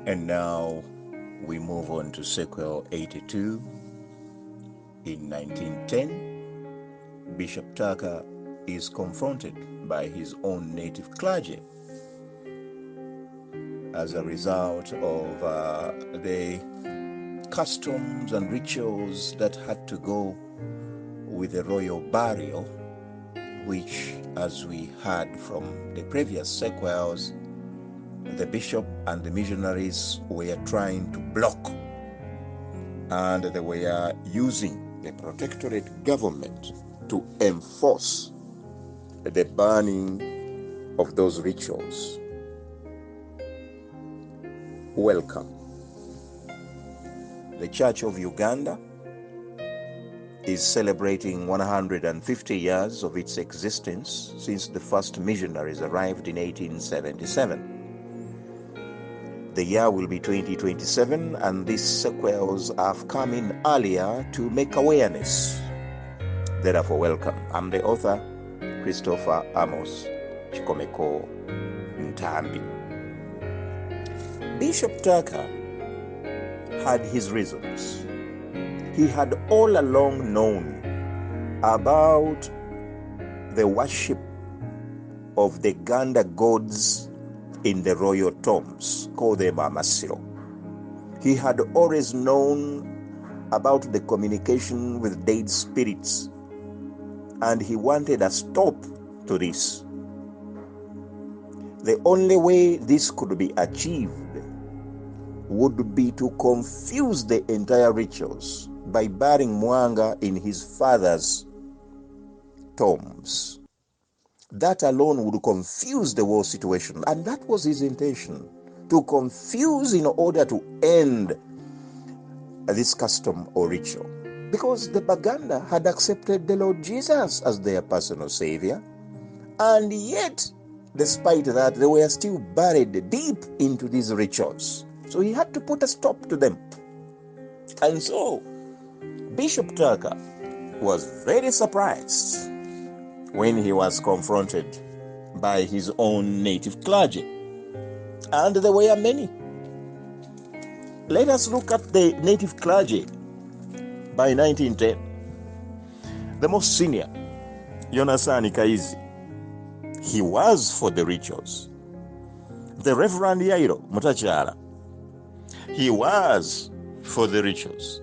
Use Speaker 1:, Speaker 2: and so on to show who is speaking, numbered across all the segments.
Speaker 1: And now we move on to Ccwa II. In 1910, Bishop Tucker is confronted by his own native clergy as a result of the customs and rituals that had to go with the royal burial, which, as we heard from the previous sequels, the bishop and the missionaries were trying to block, and they were using the protectorate government to enforce the burning of those rituals. Welcome. The Church of Uganda is celebrating 150 years of its existence since the first missionaries arrived in 1877. The year will be 2027, and these sequels have come in earlier to make awareness. Therefore, welcome. I'm the author, Christopher Amos Chikomeko Ntambi. Bishop Tucker had his reasons. He had all along known about the worship of the Ganda gods in the royal tombs, call them Amasiro. He had always known about the communication with dead spirits, and he wanted a stop to this. The only way this could be achieved would be to confuse the entire rituals by burying Mwanga in his father's tombs. That alone would confuse the whole situation, and that was his intention, to confuse in order to end this custom or ritual. Because the Baganda had accepted the Lord Jesus as their personal savior, and yet, despite that, they were still buried deep into these rituals. So he had to put a stop to them. And so, Bishop Tucker was very surprised when he was confronted by his own native clergy. And there were many. Let us look at the native clergy by 1910. The most senior, Yonasani Kaizi, he was for the rituals. The Reverend Yairo Mutachala, he was for the rituals.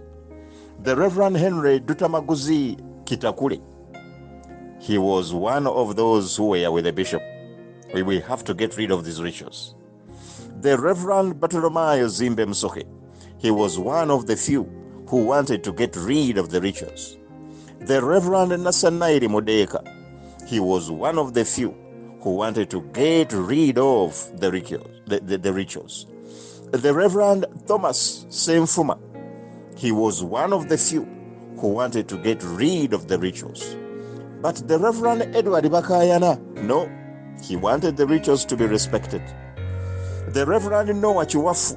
Speaker 1: The Reverend Henry Dutamaguzi Kitakule, he was one of those who were with the bishop. We have to get rid of these rituals. The Reverend Bartolomeo Zimbe Msoke, he was one of the few who wanted to get rid of the rituals. The Reverend Nasanairi Modeka, he was one of the few who wanted to get rid of the rituals. The Reverend Thomas Semfuma, he was one of the few who wanted to get rid of the rituals. But the Reverend Edward Bakayana, no, he wanted the rituals to be respected. The Reverend Noah Chiwafu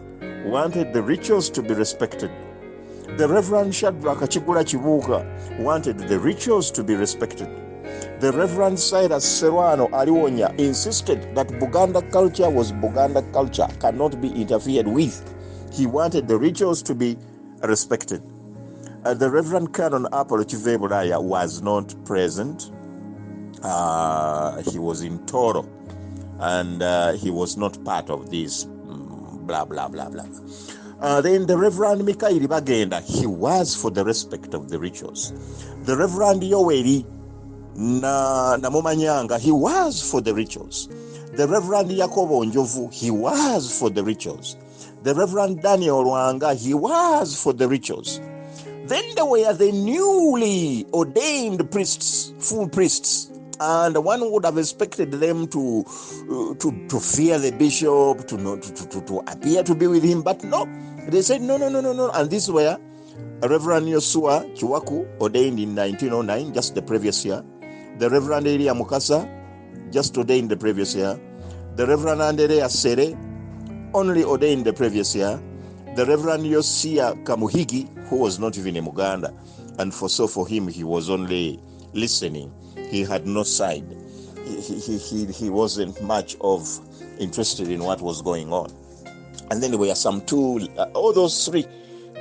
Speaker 1: wanted the rituals to be respected. The Reverend Shadrach Chibula Chibuka wanted the rituals to be respected. The Reverend Cyrus Serwano Aliwonya insisted that Buganda culture was Buganda culture, cannot be interfered with. He wanted the rituals to be respected. The Reverend Canon Apollo Chivebulaya was not present. He was in Toro, and he was not part of this blah, blah, blah, blah. Then the Reverend Mikaeli Bagenda, he was for the respect of the rituals. The Reverend Yoweri Namumanyanga, he was for the rituals. The Reverend Yakobo Njovu, he was for the rituals. The Reverend Daniel Rwanga, he was for the rituals. Then there were the newly ordained priests, full priests, and one would have expected them to fear the bishop, to appear to be with him, but no, they said no. And these were Reverend Yosua Chiwaku, ordained in 1909, just the previous year. The Reverend Elia Mukasa, just ordained the previous year. The Reverend Andrea Sere, only ordained the previous year. The Reverend Yosia Kamuhigi, who was not even in Uganda, and for him, he was only listening. He had no side. He wasn't much of interested in what was going on. And then there were some two, all those three,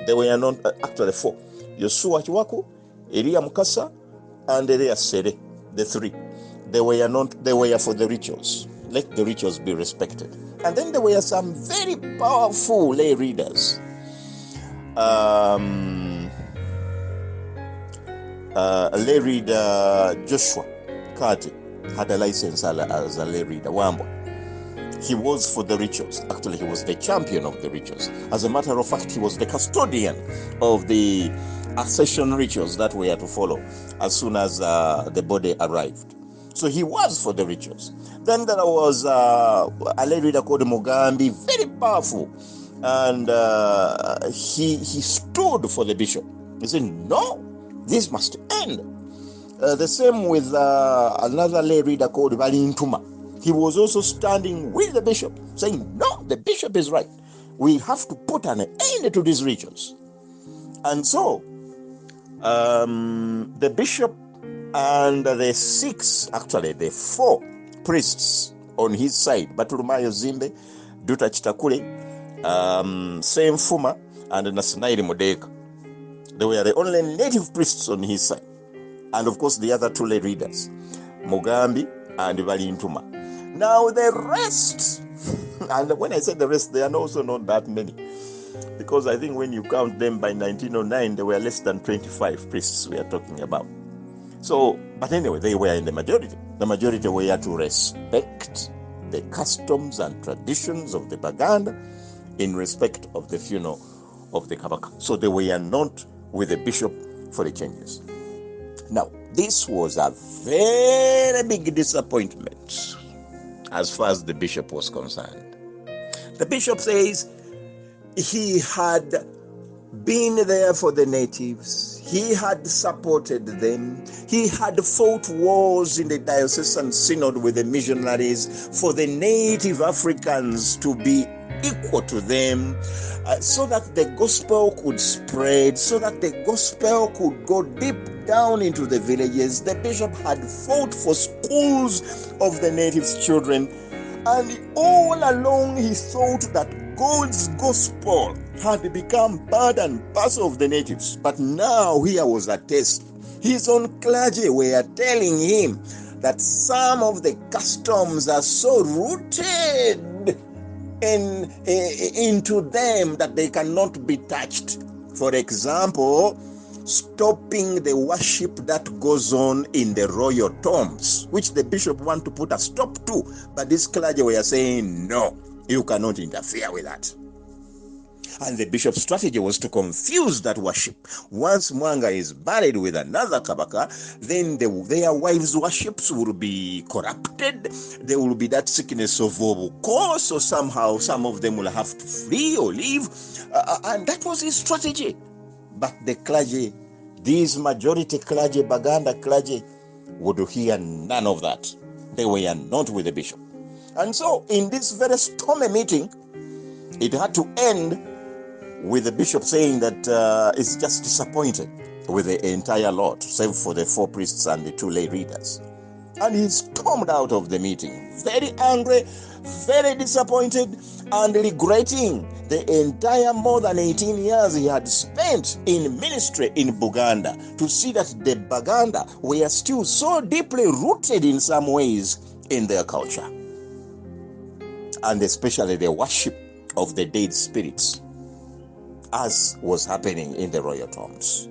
Speaker 1: they were not, actually four. Ccwa II, Elia Mukasa, and Elia Sere, the three. They were for the rituals. Let the rituals be respected. And then there were some very powerful lay readers. Lay reader Joshua Kati had a license as a lay reader. Wambo. He was for the rituals. Actually, he was the champion of the rituals. As a matter of fact, he was the custodian of the accession rituals that we had to follow as soon as the body arrived. So he was for the rituals. Then there was a lay reader called Mugambi, very powerful. And he stood for the bishop. He said, no, this must end. The same with another lay reader called Valintuma. He was also standing with the bishop, saying, no, the bishop is right. We have to put an end to these rituals. And so, the bishop and the four priests on his side, Batulumayo Zimbe, Duta Chitakule, Same Fuma, and Nasanairi Modeka. They were the only native priests on his side. And of course, the other two lay readers, Mugambi and Valintuma. Now the rest, and when I say the rest, they are also not that many. Because I think when you count them by 1909, there were less than 25 priests we are talking about. So, but anyway, they were in the majority. The majority were to respect the customs and traditions of the Baganda in respect of the funeral of the Kabaka. So they were not with the bishop for the changes. Now, this was a very big disappointment as far as the bishop was concerned. The bishop says he had been there for the natives. He had supported them. He had fought wars in the diocesan synod with the missionaries for the native Africans to be equal to them, so that the gospel could spread, so that the gospel could go deep down into the villages. The bishop had fought for schools of the natives' children, and all along he thought that God's gospel had become part and parcel of the natives. But now here was a test. His own clergy were telling him that some of the customs are so rooted into them that they cannot be touched. For example, stopping the worship that goes on in the royal tombs, which the bishop want to put a stop to, but this clergy were saying, no, you cannot interfere with that. And the bishop's strategy was to confuse that worship. Once Mwanga is buried with another Kabaka, then their wives' worships will be corrupted. There will be that sickness of Obuko, so somehow some of them will have to flee or leave. And that was his strategy. But the clergy, these majority clergy, Baganda clergy, would hear none of that. They were not with the bishop. And so in this very stormy meeting, it had to end with the bishop saying that he's just disappointed with the entire lot, save for the four priests and the two lay readers. And he stormed out of the meeting, very angry, very disappointed, and regretting the entire more than 18 years he had spent in ministry in Buganda, to see that the Baganda were still so deeply rooted in some ways in their culture, and especially the worship of the dead spirits, as was happening in the royal tombs.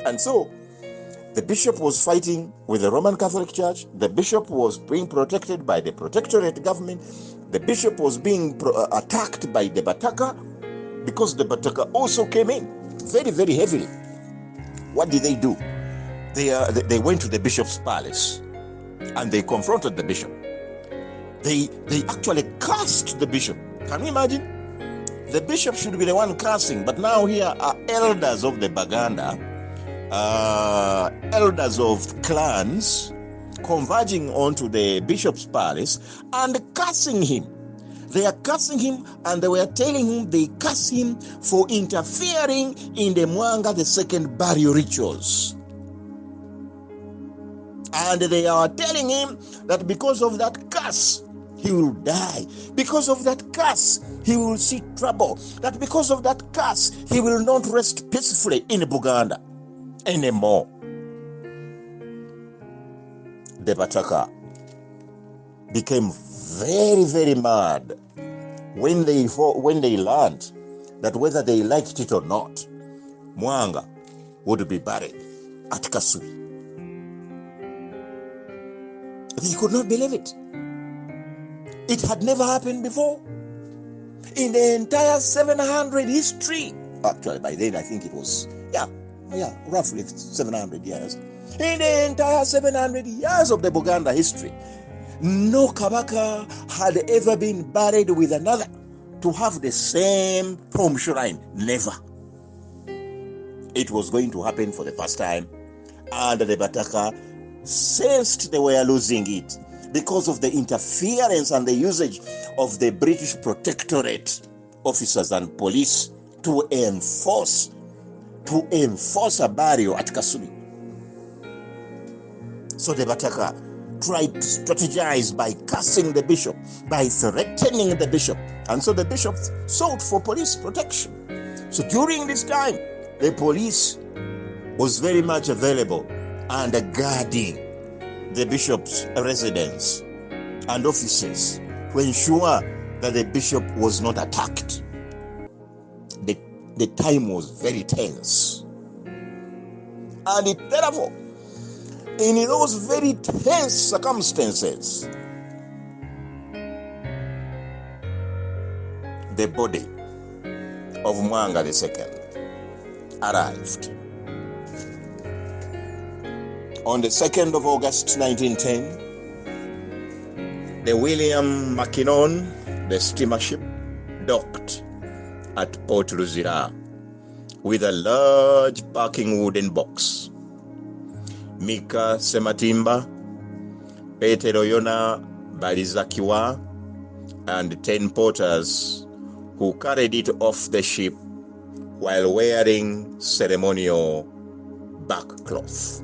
Speaker 1: And so the bishop was fighting with the Roman Catholic Church. The bishop was being protected by the protectorate government. The bishop was being attacked by the Bataka, because the Bataka also came in very, very heavily. What did they do? They went to the bishop's palace and they confronted the bishop. They actually cursed the bishop. Can you imagine? The bishop should be the one cursing, but now here are elders of the Baganda, elders of clans, converging onto the bishop's palace and cursing him. They are cursing him, and they were telling him they curse him for interfering in the Mwanga II burial rituals. And they are telling him that because of that curse, he will die. Because of that curse, he will see trouble. That because of that curse, he will not rest peacefully in Buganda anymore. The Bataka became very, very mad when they learned that whether they liked it or not, Mwanga would be buried at Kasui. They could not believe it. It had never happened before. In the entire 700 history. Actually, by then I think it was, roughly 700 years. In the entire 700 years of the Buganda history, no Kabaka had ever been buried with another to have the same tomb shrine. Never. It was going to happen for the first time, and the Bataka sensed they were losing it because of the interference and the usage of the British Protectorate officers and police to enforce a burial at Kasuli. So the Bataka tried to strategize by cursing the bishop, by threatening the bishop, and so the bishop sought for police protection. So during this time, the police was very much available and guarding the bishop's residence and offices to ensure that the bishop was not attacked. The time was very tense. And therefore, in those very tense circumstances, the body of Mwanga II arrived. On the 2nd of August 1910, the William Mackinnon, the steamer ship, docked at Port Luzira with a large parking wooden box. Mika Sematimba, Petero Yona Balizakiwa, and 10 porters who carried it off the ship while wearing ceremonial backcloth.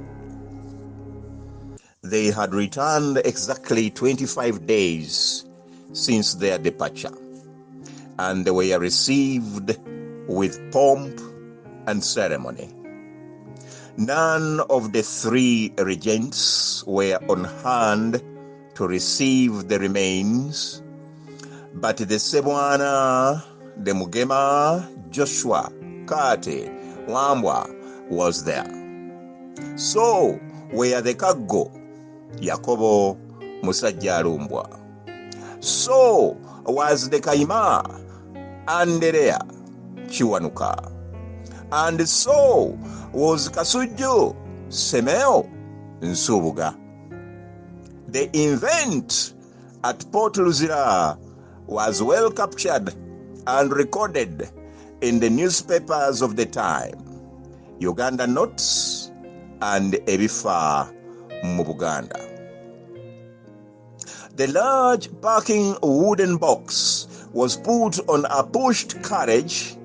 Speaker 1: They had returned exactly 25 days since their departure, and they were received with pomp and ceremony. None of the 3 regents were on hand to receive the remains, but the Sebwana, the Mugema, Joshua, Kate, Wambwa was there. So were the Kago, Yakobo, Musajja Lumbwa. So was the Kaima, Anderea, Chiwanuka. And so was Kasujo, Semeo, Nsubuga. The event at Port Luzira was well captured and recorded in the newspapers of the time, Uganda Notes and Ebifa Mubuganda. The large parking wooden box was put on a pushed carriage,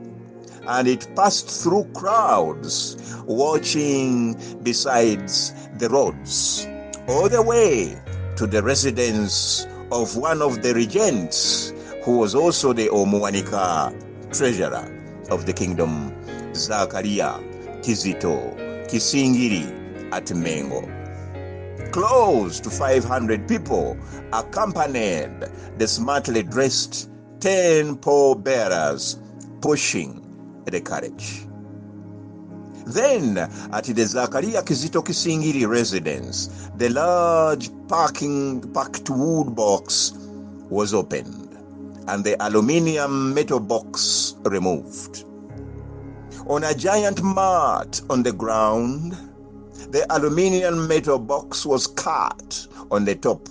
Speaker 1: and it passed through crowds watching besides the roads all the way to the residence of one of the regents, who was also the Omuwanika treasurer of the kingdom, Zakaria Kizito Kisingiri at Mengo. Close to 500 people accompanied the smartly dressed 10 pallbearers pushing the carriage. Then, at the Zakaria Kizito Kisingiri residence, the large packed wood box was opened and the aluminium metal box removed. On a giant mat on the ground, the aluminium metal box was cut on the top,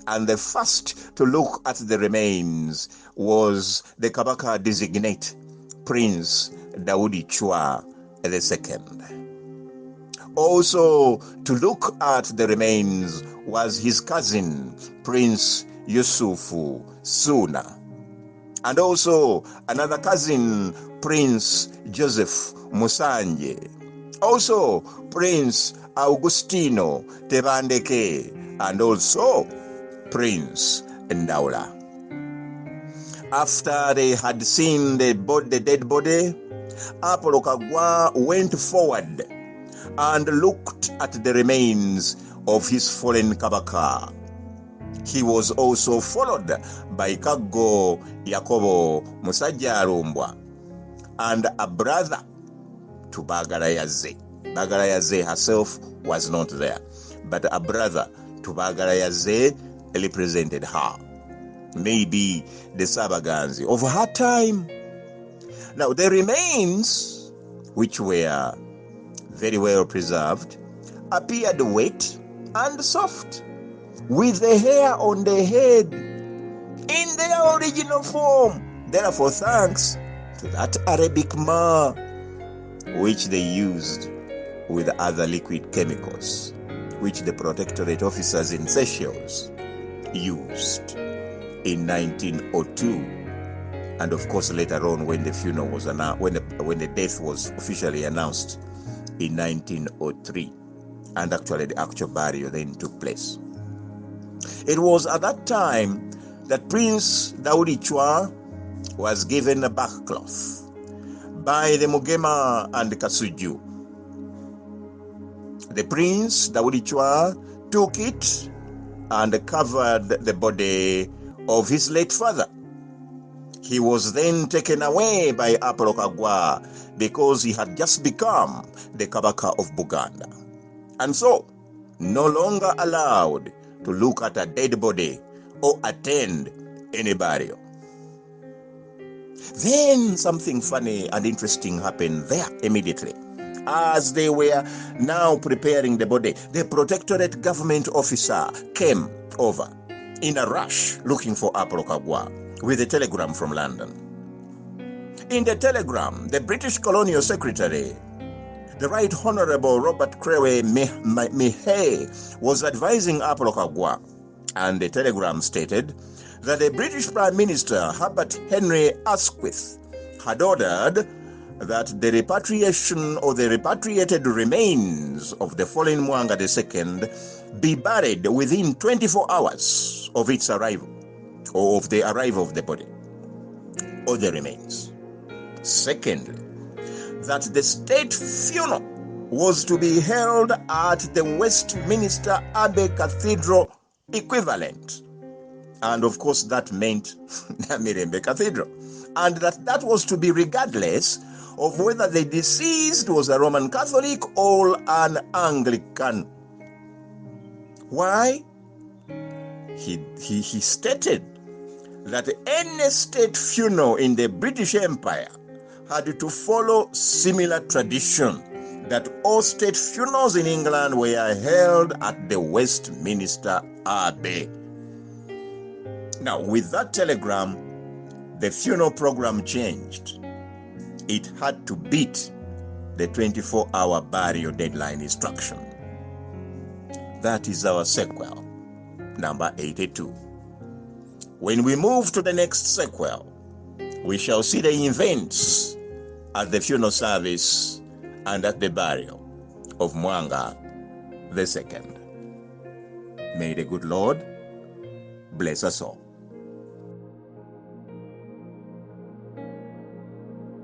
Speaker 1: and the first to look at the remains was the Kabaka designate, Prince Daudi Chwa II. Also to look at the remains was his cousin, Prince Yusufu Suna, and also another cousin, Prince Joseph Musanje, also Prince Augustino Tebandeke, and also Prince Ndaula. After they had seen the dead body, Apollo Kagwa went forward and looked at the remains of his fallen Kabaka. He was also followed by Kago Yakobo Musajja Alumbwa and a brother to Bagarayaze. Bagarayaze herself was not there, but a brother to Bagarayaze represented her. Maybe the Sabaganzi of her time. Now the remains, which were very well preserved, appeared wet and soft, with the hair on the head in their original form. Therefore, thanks to that Arabic ma, which they used with other liquid chemicals, which the protectorate officers in Seychelles used in 1902, and of course later on when the funeral was announced, when the death was officially announced in 1903, and actually the actual burial then took place. It was at that time that Prince Daudi Chwa was given a backcloth by the Mugema and the Kasuju. The Prince Daudi Chwa took it and covered the body of his late father. He was then taken away by Apollo Kagwa because he had just become the Kabaka of Buganda, and so no longer allowed to look at a dead body or attend any burial. Then something funny and interesting happened there immediately. As they were now preparing the body, the protectorate government officer came over in a rush looking for Apollo Kagwa with a telegram from London. In the telegram, the British colonial secretary, the Right Honorable Robert Crewe Mihei, was advising Apollo Kagwa, and the telegram stated that the British Prime Minister Herbert Henry Asquith had ordered that the repatriation of the repatriated remains of the fallen Mwanga II be buried within 24 hours of its arrival, or of the arrival of the body or the remains. Secondly, that the state funeral was to be held at the Westminster Abbey Cathedral equivalent. And of course that meant Namirembe Cathedral. And that was to be regardless of whether the deceased was a Roman Catholic or an Anglican. Why? He stated that any state funeral in the British Empire had to follow similar tradition, that all state funerals in England were held at the Westminster Abbey. Now, with that telegram, the funeral program changed. It had to beat the 24-hour burial deadline instruction. That is our sequel, number 82. When we move to the next sequel, we shall see the events at the funeral service and at the burial of Mwanga II. May the good Lord bless us all.